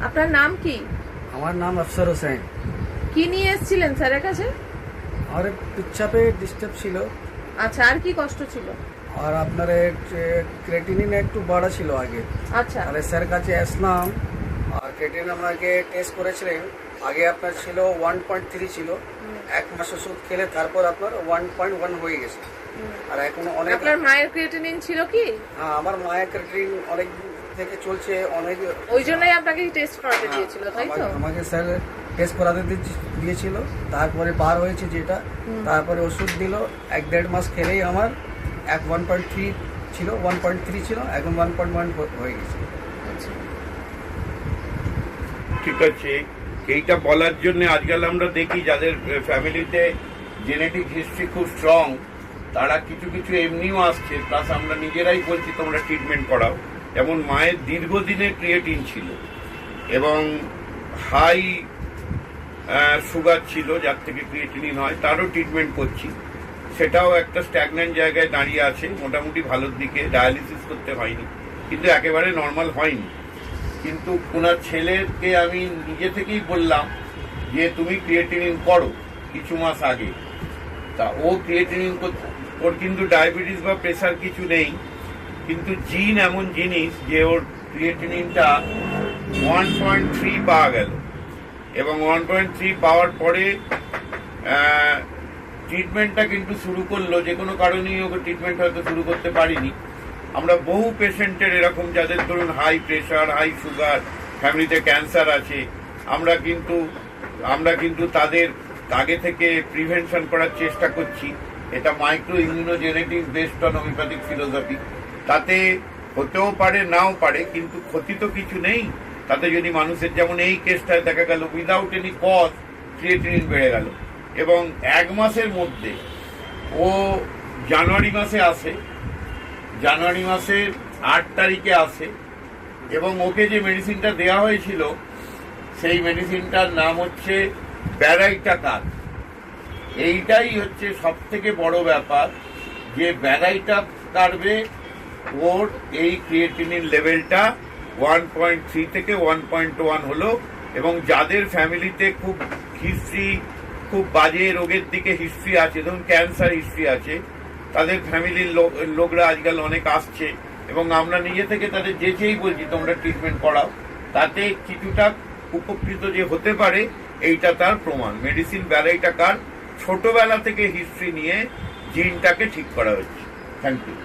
আপনার নাম কি? আমার নাম আফসার হোসেন। কি নিয়ে এসেছিলেন স্যারের কাছে? আমার পেচ্ছাপে ডিস্টার্ব ছিল। আচ্ছা, আর কি কষ্ট ছিল? আর আপনার ক্রেটিনিন একটু বাড়া ছিল আগে। আচ্ছা, তাহলে স্যার কাছে আসলাম, আর ক্রেটিনিন আমাকে টেস্ট করেছিলেন। আগে আপনার ছিল 1.3 ছিল, এক মাস ওষুধ খেলে তারপর আপনার 1.1 হয়ে গেছে। আর এখন অনেক। আপনার মায়ের ক্রিয়েটিনিন ছিল কি? হ্যাঁ, আমার মায়ের ক্রেটিনিন অনেক দিন থেকে চলছে, অনেক। ওই জন্যই আপনাকে টেস্ট করাতে দিয়েছিল, তাই তো? আমাকে স্যার টেস্ট করাতে দিয়েছিল, তারপরে বার হয়েছে যেটা, তারপরে ওষুধ দিল। 1-1.5 মাস খেলেই আমার 1.3 ছিল, 1.3 ছিল, এখন 1.1 হয়ে গেছে। আচ্ছা, ঠিক আছে। এইটা বলার জন্য আজকাল আমরা দেখি যাদের ফ্যামিলিতে জেনেটিক হিস্ট্রি খুব স্ট্রং, তারা কিছু কিছু এমনিও আসছে, প্লাস আমরা নিজেরাই বলছি তোমরা ট্রিটমেন্ট করাও। যেমন মায়ের দীর্ঘদিনের ক্রিয়েটিন ছিল এবং হাই সুগার ছিল, যার থেকে ক্রিয়েটিনিন হয়, তারও ট্রিটমেন্ট করছি। সেটাও একটা স্ট্যাগন্যান্ট জায়গায় দাঁড়িয়ে আছে, মোটামুটি ভালোর দিকে। ডায়ালিসিস করতে হয়নি, কিন্তু একেবারে নর্মাল হয়নি। কিন্তু ওনার ছেলেকে আমি নিজে থেকেই বললাম যে তুমি ক্রিয়েটিনিন করো কিছু মাস আগে। তা ও ক্রিয়েটিনিন, ওর কিন্তু ডায়াবেটিস বা প্রেশার কিছু নেই, কিন্তু জিন এমন জিনিস যে ওর ক্রিয়েটিনিনটা 1.3 পাওয়া গেল, এবং 1.3 পাওয়ার পরে ট্রিটমেন্টটা কিন্তু শুরু করলো। যে কোনো কারণেই ওকে ট্রিটমেন্ট হয়তো শুরু করতে পারিনি। আমরা বহু পেশেন্টের এরকম, যাদের ধরুন হাই প্রেশার, হাই সুগার, ফ্যামিলিতে ক্যান্সার আছে, আমরা কিন্তু তাদের আগে থেকে প্রিভেনশন করার চেষ্টা করছি। এটা micro immunogenetics based on homeopathic philosophy. তাতে হতেও পারে, নাও পারে, কিন্তু ক্ষতি তো কিছু নেই তাতে। যদি মানুষের, যেমন এই কেসটায় দেখা গেল উইদাউট এনি কজ ক্রিয়েটিনিন বেড়ে গেল, এবং 1 মাসের মধ্যে ও জানুয়ারি মাসে আসে, জানুয়ারি মাসের 8 তারিখে আসে, এবং ওকে যে মেডিসিনটা দেওয়া হয়েছিল সেই মেডিসিনটার নাম হচ্ছে ব্যারাইটাকার। এইটাই হচ্ছে সব থেকে বড় ব্যাপার, যে ব্যারাইটাকারে ওর এই ক্রিয়েটিনিন লেভেলটা 1.3 থেকে 1.1 হলো। এবং যাদের ফ্যামিলিতে খুব হিস্ট্রি, খুব বাজে রোগের দিকে হিস্ট্রি আছে, ধরুন ক্যান্সার হিস্ট্রি আছে, তাদের ফ্যামিলির লোকরা আজকাল অনেক আসছে, এবং আমরা নিজে থেকে তাদের যেচেই বলছি তোমরা ট্রিটমেন্ট করাও। তাতে কিছুটা উপকৃত যে হতে পারে, এইটা তার প্রমাণ। মেডিসিন ব্যারাইটাকার ছোটবেলা থেকে হিস্ট্রি নিয়ে জিনটাকে ঠিক করা হচ্ছে। Thank you.